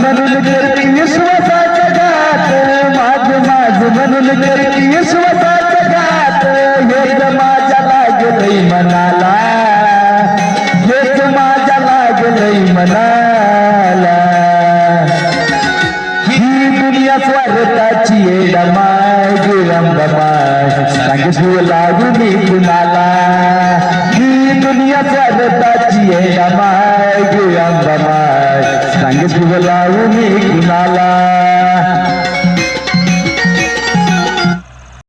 म्हणून करती विश्वासाचा घात, माझ म्हणून करती विश्वासाचा घात, हेच माझ्या लागलंय मनाला, हेच माझ्या लागलंय मनाला. ही दुनिया स्वार्थाची आहे डमाय गिरंबमाय, सांग जीव लागू मी कुणाला. ही दुनिया स्वार्थाची आहे डमाय गिरंबमाय, सांग जीव लागू मी कुणाला.